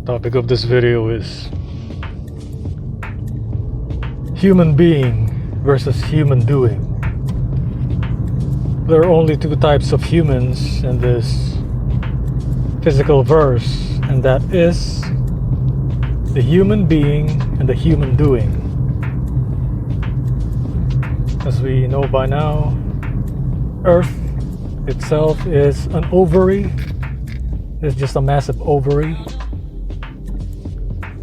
Topic of this video is human being versus human doing. There are only two types of humans in this physical verse, and that is the human being and the human doing. As we know by now, Earth itself is an ovary. It's just a massive ovary.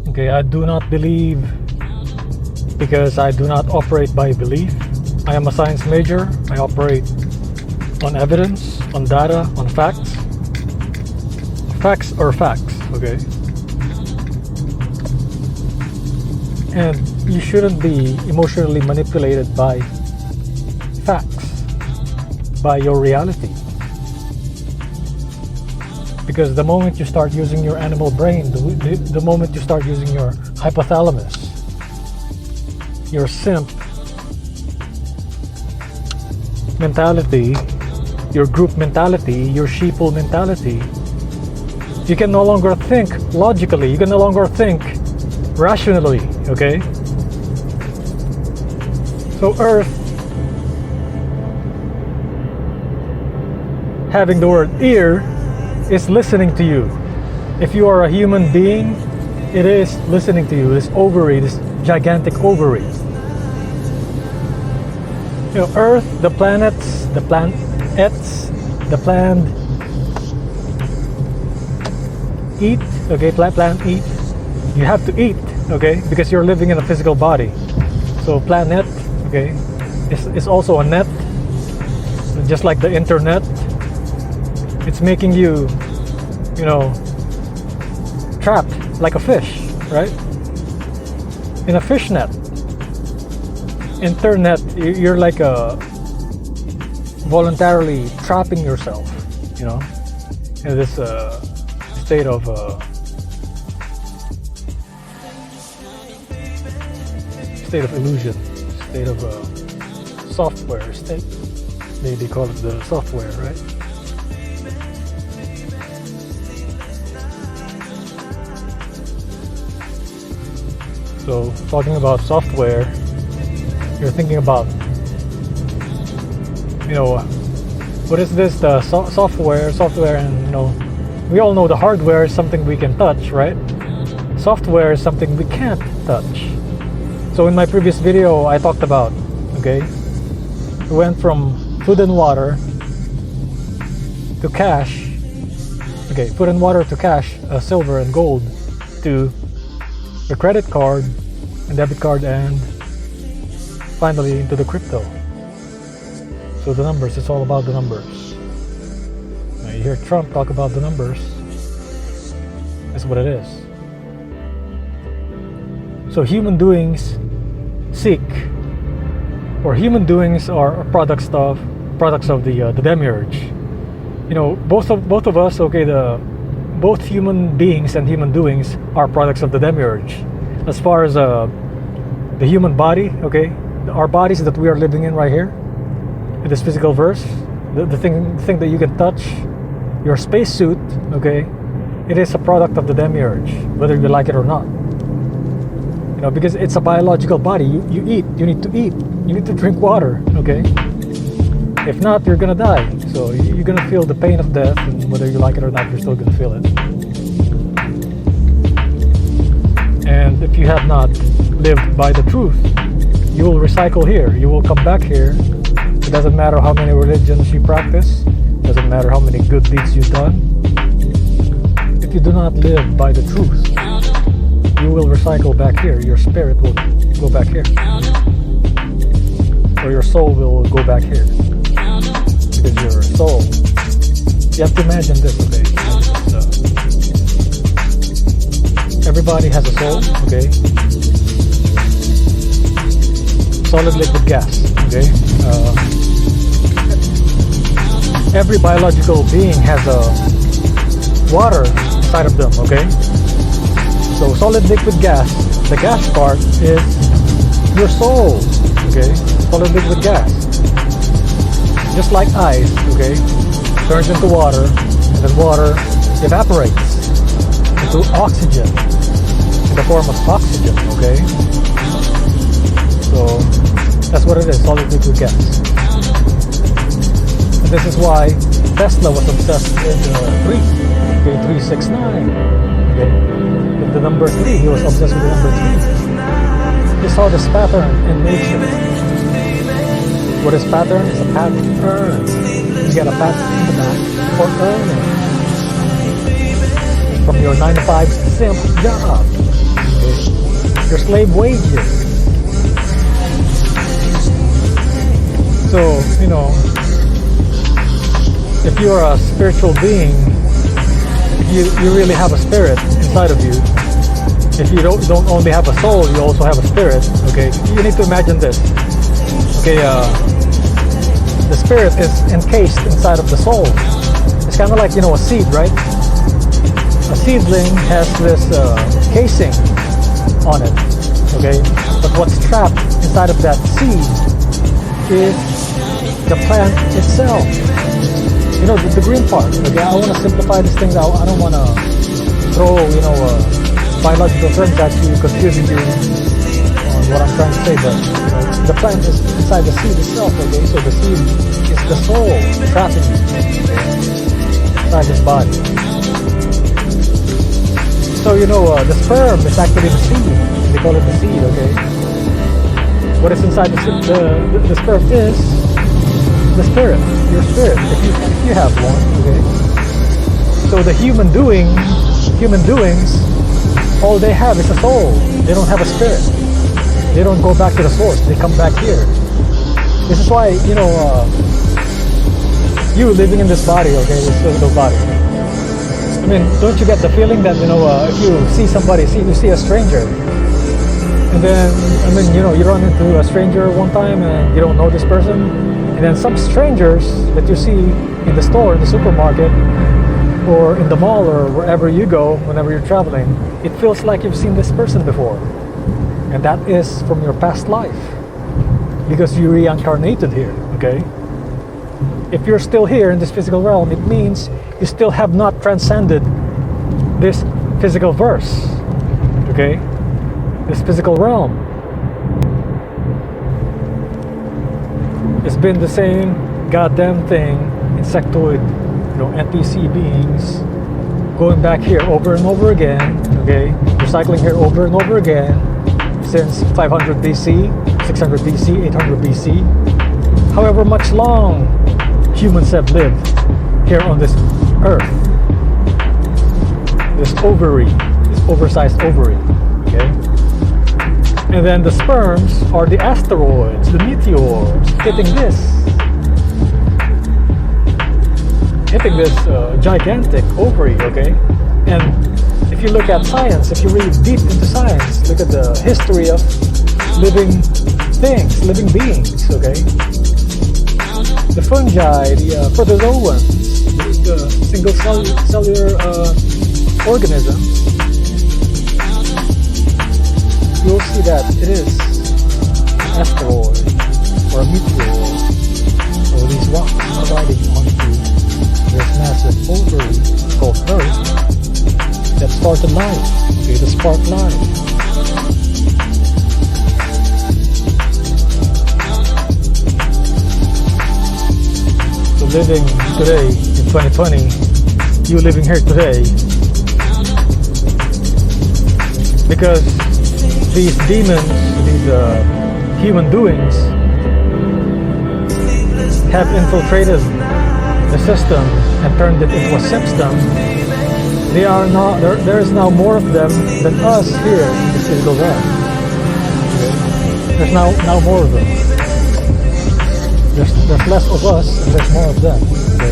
Okay, I do not believe because I do not operate by belief. I am a science major. I operate on evidence, on data, on facts. Facts are facts, okay? And you shouldn't be emotionally manipulated by facts, by your reality. Because the moment you start using your animal brain, the moment you start using your hypothalamus, your simp mentality, your group mentality, your sheeple mentality, you can no longer think logically, you can no longer think rationally, okay? So Earth, having the word ear, is listening to you. If you are a human being, it is listening to you. This ovary, this gigantic ovary. You know, Earth, the planets, the planned, eat, okay, plant, eat. You have to eat, okay, because you're living in a physical body. So planet, okay, is also a net, just like the internet. It's making you, you know, trapped like a fish, right? In a fish net. Internet, you're like voluntarily trapping yourself, you know, in this state of illusion, state of software state. They call it the software, right? So talking about software, you're thinking about, you know, what is this? The software, and you know, we all know the hardware is something we can touch, right? Software is something we can't touch. So in my previous video, I talked about, okay, we went from food and water to cash. Okay, food and water to cash, silver and gold, to the credit card and debit card, and finally into the crypto. So the numbers, it's all about the numbers. Now you hear Trump talk about the numbers. That's what it is. So human doings human doings are products of the demiurge. You know, both of us, okay, both human beings and human doings are products of the demiurge. As far as the human body, okay, our bodies that we are living in right here, in this physical verse, the thing that you can touch, your spacesuit, okay, it is a product of the demiurge, whether you like it or not. You know, because it's a biological body. You eat, you need to eat, you need to drink water, okay? If not, you're gonna die. So you're gonna feel the pain of death, and whether you like it or not, you're still gonna feel it. And if you have not lived by the truth, you will recycle here. You will come back here. It doesn't matter how many religions you practice. It doesn't matter how many good deeds you've done. If you do not live by the truth, you will recycle back here. Your spirit will go back here. Or your soul will go back here. Because your soul, you have to imagine this, okay? Everybody has a soul, okay? Solid, liquid, gas, okay? Every biological being has a water inside of them, okay? So solid, liquid, gas. The gas part is your soul, okay? Solid, liquid, gas. Just like ice, okay? Turns into water, and then water evaporates. It to oxygen in the form of oxygen, okay? So that's what it is, solid liquid gas. And this is why Tesla was obsessed with 3, okay, 369, okay? With the number 3, he was obsessed with the number 3. He saw this pattern in nature. What is pattern? It's a pattern. You get a pattern in the back for earning from your 9 to 5 simp job, okay? Your slave wages. So, you know, if you're a spiritual being, you really have a spirit inside of you. If you don't only have a soul, you also have a spirit, okay? You need to imagine this. Okay, the spirit is encased inside of the soul. It's kind of like, you know, a seed, right? A seedling has this casing on it, okay? But what's trapped inside of that seed is the plant itself. You know, the green part. Okay, I want to simplify these things out. I don't want to throw, you know, biological terms at you, confusing you on what I'm trying to say. But you know, the plant is inside the seed itself. Okay, so the seed is the soul trapping you, okay, inside this body. So you know, the sperm is actually the seed. They call it the seed. Okay, what is inside the sperm is the spirit, your spirit, if you have one, okay? So the human doings, all they have is a soul. They don't have a spirit. They don't go back to the source. They come back here. This is why, you know, you living in this body, okay, this physical body. I mean, don't you get the feeling that, you know, if you see somebody, you see a stranger, and then, I mean, you know, you run into a stranger one time and you don't know this person, and then some strangers that you see in the store, in the supermarket, or in the mall, or wherever you go, whenever you're traveling, it feels like you've seen this person before. And that is from your past life. Because you reincarnated here, okay? If you're still here in this physical realm, it means you still have not transcended this physical verse, okay? This physical realm. It's been the same goddamn thing, insectoid, you know, NPC beings, going back here over and over again, okay? Recycling here over and over again since 500 BC, 600 BC, 800 BC. However much long humans have lived here on this earth. This ovary, this oversized ovary, okay? And then the sperms are the asteroids, the meteors, hitting this gigantic ovary, okay? And if you look at science, if you read deep into science, look at the history of living things, living beings, okay? The fungi, the protozoans, the single cellular organisms, you'll see that it is an asteroid or a meteor or these rocks colliding onto this massive ovary called Earth that started life, okay, the spark life. So living today in 2020, you living here today, because these demons, these human doings have infiltrated the system and turned it into a system. They are now, there is now more of them than us here in the physical realm. Okay? There's now more of them. There's less of us and there's more of them. Okay?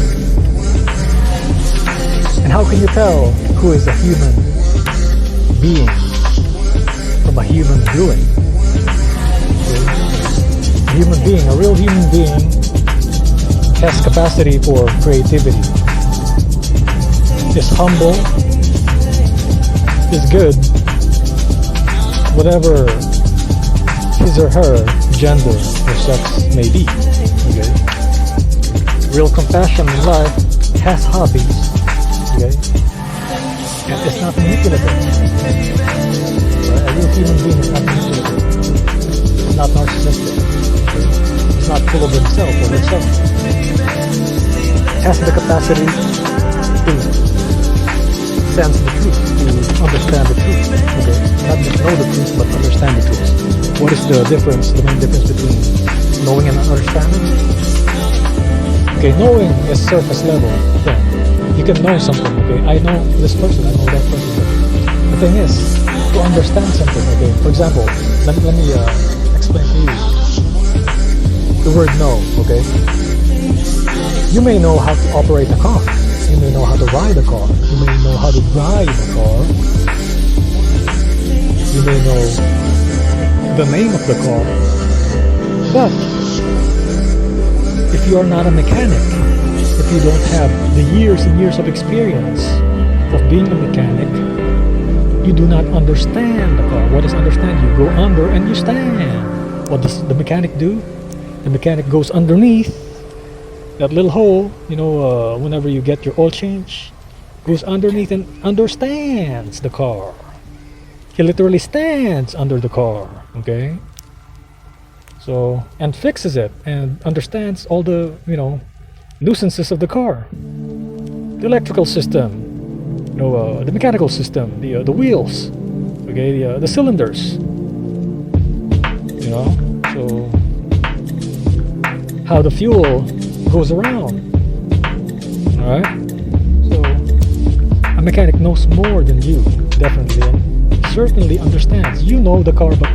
And how can you tell who is a human being from a human doing? Okay? A human being, a real human being, has capacity for creativity, is humble, is good, whatever his or her gender or sex may be. Okay? Real compassion in life, has hobbies. Okay? And it's not manipulative. Right? A real human being is not manipulative. It's not narcissistic. It's not full of himself or herself. It has the capacity to sense the truth, to understand the truth. Okay? Not just know the truth, but understand the truth. What is the difference, the main difference between knowing and understanding? Okay, knowing is surface level. Okay. You can know something, okay? I know this person, I know that person. But the thing is, to understand something, okay? For example, let me explain to you the word know, okay? You may know how to operate a car. You may know how to ride a car. You may know how to drive a car. You may know the name of the car. But if you are not a mechanic, if you don't have the years and years of experience of being a mechanic, you do not understand the car. What is understand? You go under and you stand. What does the mechanic do? The mechanic goes underneath that little hole, you know, whenever you get your oil change, goes underneath and understands the car. He literally stands under the car, okay? So, and fixes it and understands all the, you know, nuisances of the car. The electrical system, you know, the mechanical system, the wheels, okay, the cylinders, you know, so how the fuel goes around. Alright? So a mechanic knows more than you, definitely, and certainly understands. You know the car, but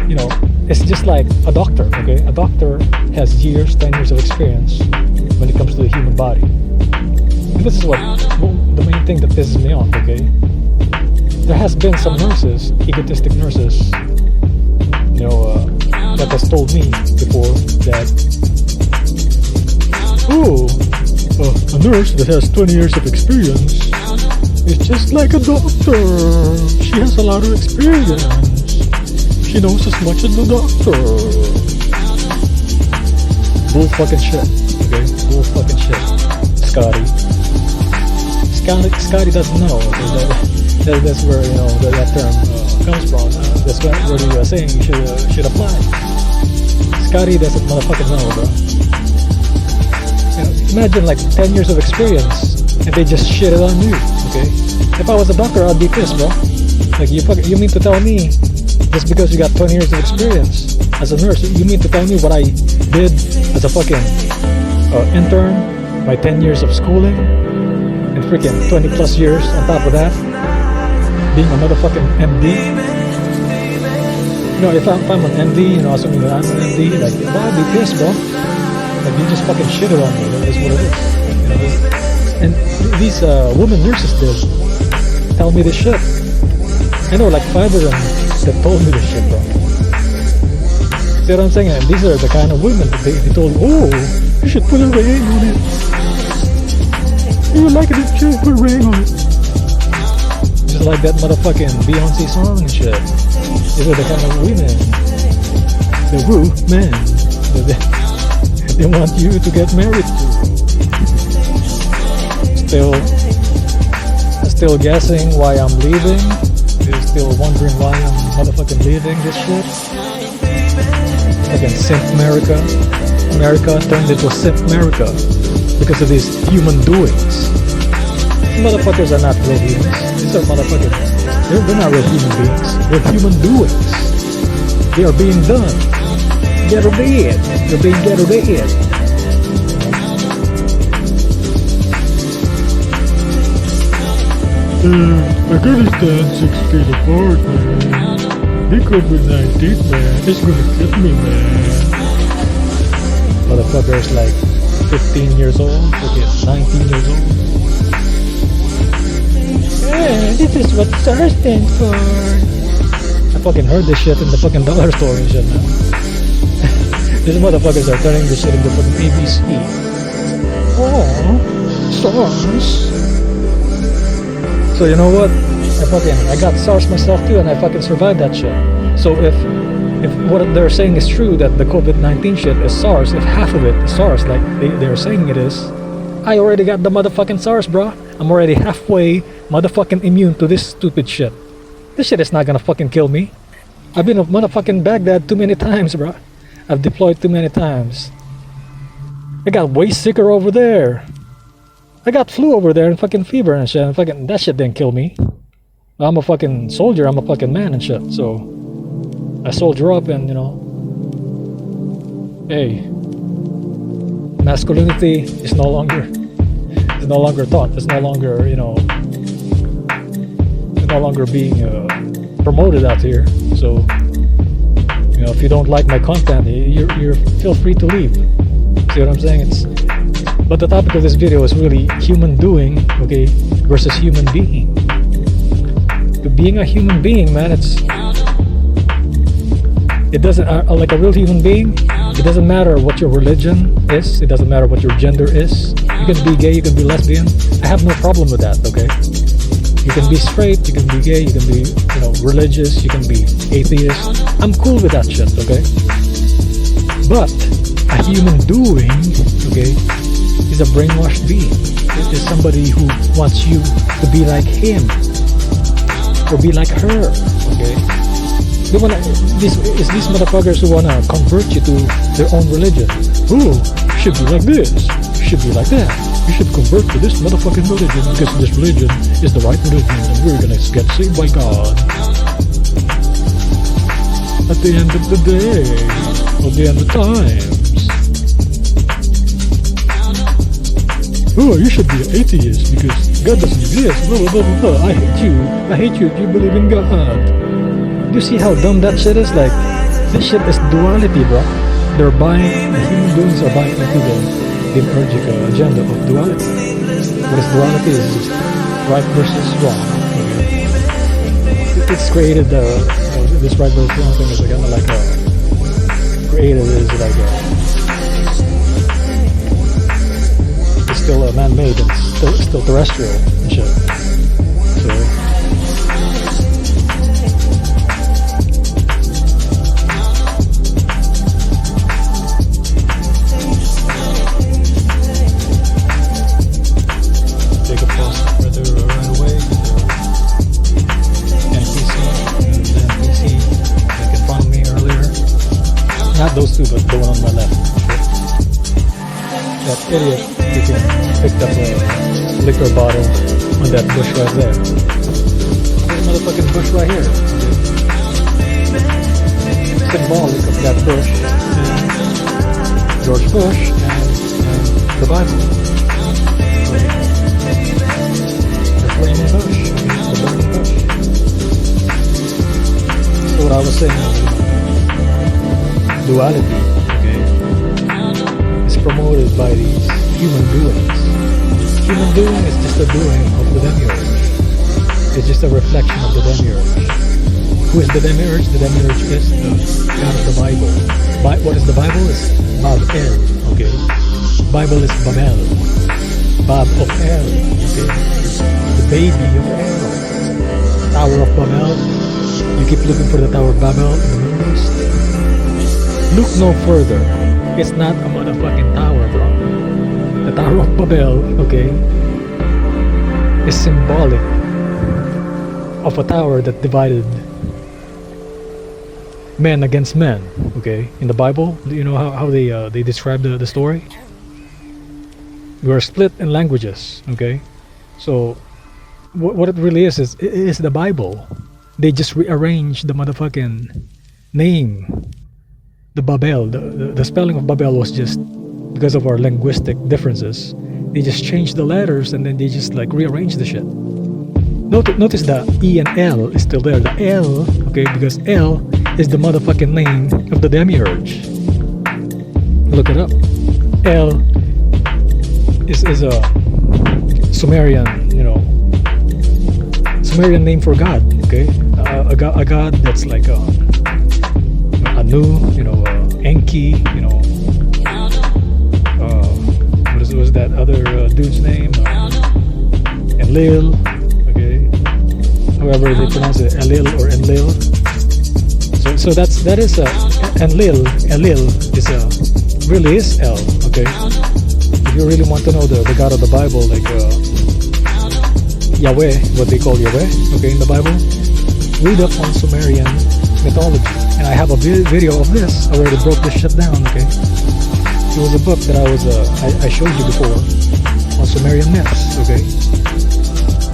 you know, it's just like a doctor, okay? A doctor has years, 10 years of experience when it comes to the human body. And this is what the main thing that pisses me off, okay? There has been some nurses, egotistic nurses, you know, that has told me before that, oh, a nurse that has 20 years of experience is just like a doctor. She has a lot of experience. She knows as much as the doctor. Bull fucking shit, okay? Bull fucking shit. Scotty doesn't know. Okay? That's where, you know, that term comes from. That's where the saying should apply. Scotty doesn't motherfucking know, bro. You know, imagine like 10 years of experience and they just shit it on you, okay? If I was a doctor, I'd be pissed, bro. Like, you mean to tell me just because you got 20 years of experience as a nurse, you mean to tell me what I did as a fucking intern, my 10 years of schooling, and freaking 20 plus years on top of that, being a motherfucking MD? You know, if I'm an MD, you know, assuming that I'm an MD, like, I'd be pissed, bro. Like, you just fucking shit it on me. That is what it is. You know? And these women nurses did tell me this shit. I know like 5 of them that told me this shit, bro. See what I'm saying? And these are the kind of women that they told me, oh, you should put a ring on it. You would like it if you put a ring on it. Just like that motherfucking Beyonce song and shit. These are the kind of women. The woo men. They want you to get married to. Still guessing why I'm leaving. You're still wondering why I'm motherfucking leaving this shit. Again, Simp America. America turned into Simp America because of these human doings. These motherfuckers are not real humans. These are motherfuckers. They're not real human beings. They're human doings. They are being done. Get obeyed. They're being get obeyed. I couldn't stand 6 feet apart, man. The COVID-19, man. It's gonna kill me, man. Motherfucker's like 15 years old, okay, 19 years old. Yeah, this is what SARS stands for. I fucking heard this shit in the fucking dollar store and shit, man. These motherfuckers are turning this shit into fucking ABC. Oh, SARS. So you know what? I got SARS myself too, and I fucking survived that shit. So if what they're saying is true, that the COVID-19 shit is SARS, if half of it is SARS, like they're saying it is, I already got the motherfucking SARS, bro. I'm already halfway motherfucking immune to this stupid shit. This shit is not gonna fucking kill me. I've been to motherfucking Baghdad too many times, bro. I've deployed too many times. I got way sicker over there. I got flu over there and fucking fever and shit. And fucking that shit didn't kill me. I'm a fucking soldier. I'm a fucking man and shit. So I soldier up and hey, masculinity is no longer taught. It's no longer it's no longer being promoted out here. So if you don't like my content, you're feel free to leave. See what I'm saying? But the topic of this video is really human doing, okay, versus human being. Being a human being, man, it doesn't like a real human being. It doesn't matter what your religion is. It doesn't matter what your gender is. You can be gay. You can be lesbian. I have no problem with that. Okay, you can be straight. You can be gay. You can be religious. You can be atheist. I'm cool with that shit. Okay, but a human doing, okay, is a brainwashed being. It is somebody who wants you to be like him or be like her. Okay. These motherfuckers who wanna convert you to their own religion. Oh, you should be like this. You should be like that. You should convert to this motherfucking religion because this religion is the right religion and we're gonna get saved by God. At the end of the day, or the end of times. Oh, you should be an atheist because God doesn't exist. Blah, blah, blah, blah. I hate you. I hate you if you believe in God. Do you see how dumb that shit is? Like, this shit is duality, bro. The human beings are buying into the demiurgic agenda of duality. What is duality is just right versus wrong. Okay? It's created, this right versus wrong thing is kind of like created is like it's still man-made and still terrestrial and shit. So not those two, but the one on my left. That idiot freaking picked up a liquor bottle on that bush right there. There's a motherfucking bush right here. Symbolic of that bush, George Bush, and the Bible. The flaming bush, the burning bush. So what I was saying is, duality, okay, is promoted by these human doings. Human doing is just a doing of the demiurge. It's just a reflection of the demiurge. Who is the demiurge? The demiurge is the God of the Bible. What is the Bible? It's Bab-El, okay? Bible is Babel. Bab of El, okay? The baby of El. Tower of Babel. You keep looking for the Tower of Babel in the Middle East. Look no further. It's not a motherfucking tower, bro. The Tower of Babel, okay, is symbolic of a tower that divided men against men, okay? In the Bible, do you know how they describe the story? We are split in languages, okay? So, what it really is it is the Bible. They just rearranged the motherfucking name. The Babel, the spelling of Babel was just because of our linguistic differences. They just changed the letters and then they just like rearranged the shit. Notice the E and L is still there. The L, okay, because L is the motherfucking name of the demiurge. Look it up. L is a Sumerian, Sumerian name for God, okay? A god that's like Anu, Enki, what was that other dude's name? Enlil, okay? However they pronounce it, Elil or Enlil. So that is Enlil. Elil is really is El, okay? If you really want to know the God of the Bible, like Yahweh, what they call Yahweh, okay, in the Bible, read up on Sumerian mythology. And I have a video of this. I already broke this shit down, okay? It was a book that I showed you before on Sumerian myths, okay?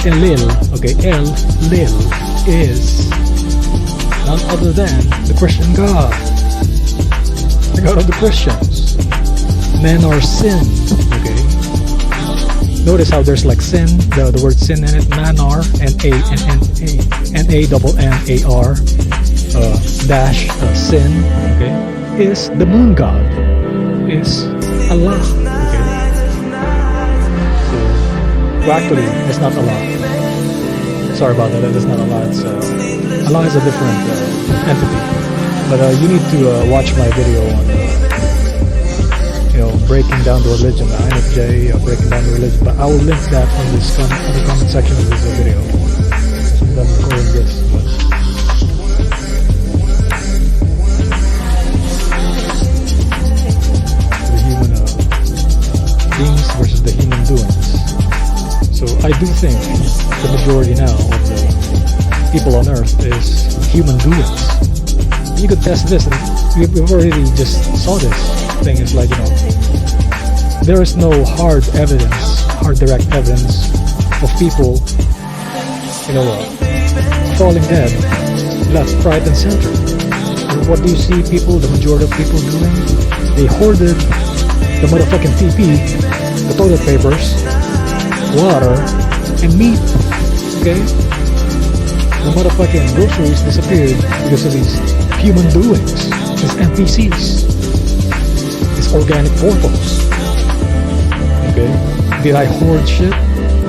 Enlil, okay, El-Lil is none other than the Christian God. The God of the Christians. Men are sin, okay? Notice how there's like sin, the word sin in it, Nanar, N-A-N-N-A-R, dash, sin, okay, is the moon god, is Allah, okay? So, actually, it's not Allah. Sorry about that, it's not Allah, it's, Allah is a different entity. But you need to watch my video on breaking down the religion, the INFJ, breaking down the religion, but I will link that on this on the comment section of this video. So I'm done recording this. The human beings versus the human doings. So I do think the majority now of the people on Earth is human doings. You could test this, and we've already just saw this thing. It's like, there is no hard direct evidence of people, falling dead left, right, and center. And what do you see people, the majority of people doing? They hoarded the motherfucking TP, the toilet papers, water, and meat, okay? The motherfucking groceries disappeared because of these human doings, these NPCs, these organic portals. Okay. Did I hoard shit?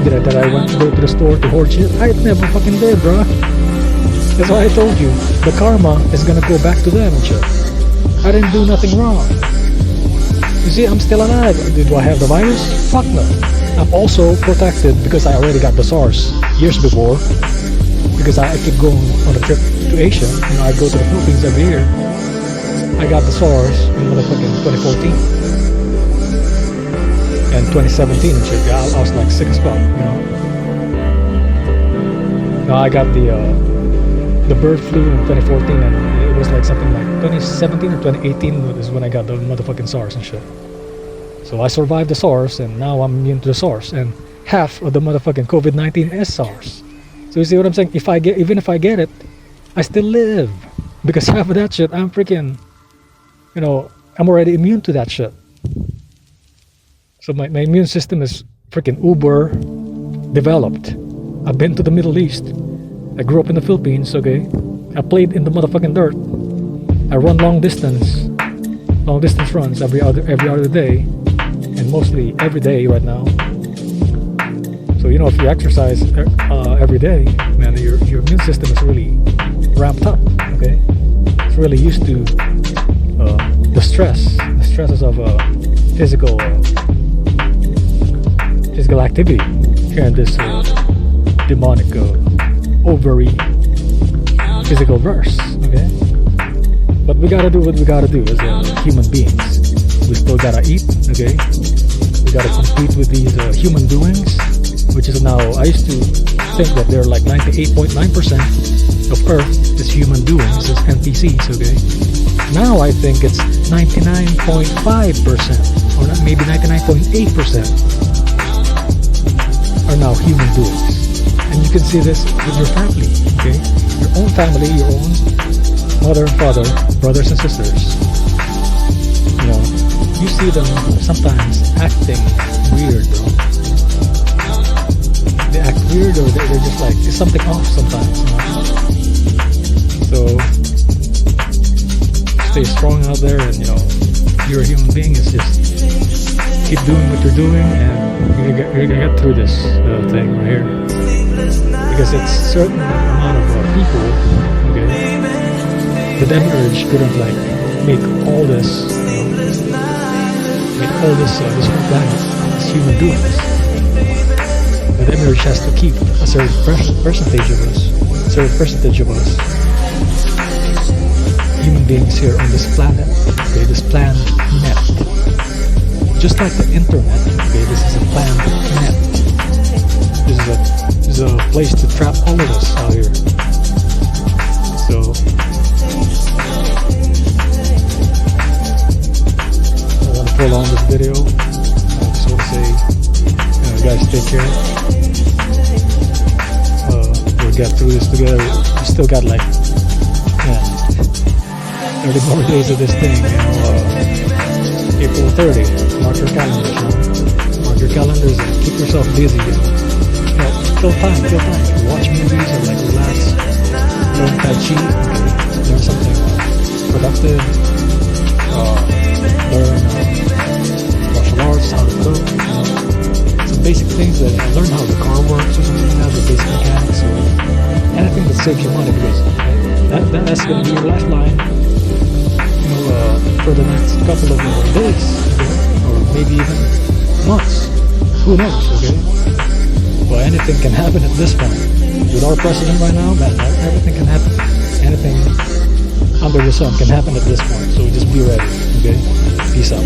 Did I go to the store to hoard shit? I never fucking did, bro. That's why I told you. The karma is gonna go back to them and shit. I didn't do nothing wrong. You see, I'm still alive. Do I have the virus? Fuck no. I'm also protected because I already got the SARS years before. Because I keep going on a trip to Asia. I go to the Philippines every year. I got the SARS in motherfucking 2014. And 2017 and shit, I was like sick as fuck, Now I got the bird flu in 2014, and it was like something like 2017 or 2018 is when I got the motherfucking SARS and shit. So I survived the SARS, and now I'm immune to the SARS, and half of the motherfucking COVID-19 is SARS. So you see what I'm saying? Even if I get it, I still live, because half of that shit, I'm freaking, I'm already immune to that shit. So my immune system is freaking uber developed. I've been to the Middle East. I grew up in the Philippines, okay? I played in the motherfucking dirt. I run long distance runs every other day, and mostly every day right now. So if you exercise every day, man, your immune system is really ramped up, okay? It's really used to the stresses of physical activity here in this demonic ovary physical verse, okay? But we gotta do what we gotta do as human beings. We still gotta eat, okay? We gotta compete with these human doings, which is now, I used to think that they're like 98.9% of Earth is human doings, is NPCs, okay? Now I think it's 99.5%, or maybe 99.8%. Are now human doings. And you can see this with your family, okay? Your own family, your own mother and father, brothers and sisters. You see them sometimes acting weird, bro. They act weird, or they're just like, there's something off sometimes, So, stay strong out there, and you're a human being. It's just keep doing what you're doing, and you're gonna get through this thing right here, because it's a certain amount of people, okay? The demiurge couldn't make all this, this whole planet, this human doings. The demiurge has to keep a certain percentage of us, human beings here on this planet, okay? This planet. Just like the internet, okay, this is a planned net. This is a place to trap all of us out here. So I want to prolong this video. I just want to say, guys, take care. We'll get through this together. We still got like 30 more days of this thing. April 30th. Mark your calendars. Mark your calendars and keep yourself busy. Kill time. Watch movies or like relax. Learn Tai Chi. Learn something productive. Learn martial arts, how to cook. Some basic things that learn how the car works or something like that, the basic mechanics or anything that saves you money, because that's going to be your lifeline, for the next couple of days, or maybe even months. Who knows, okay? But anything can happen at this point. With our president right now, man, everything can happen. Anything under the sun can happen at this point. So just be ready, okay? Peace out.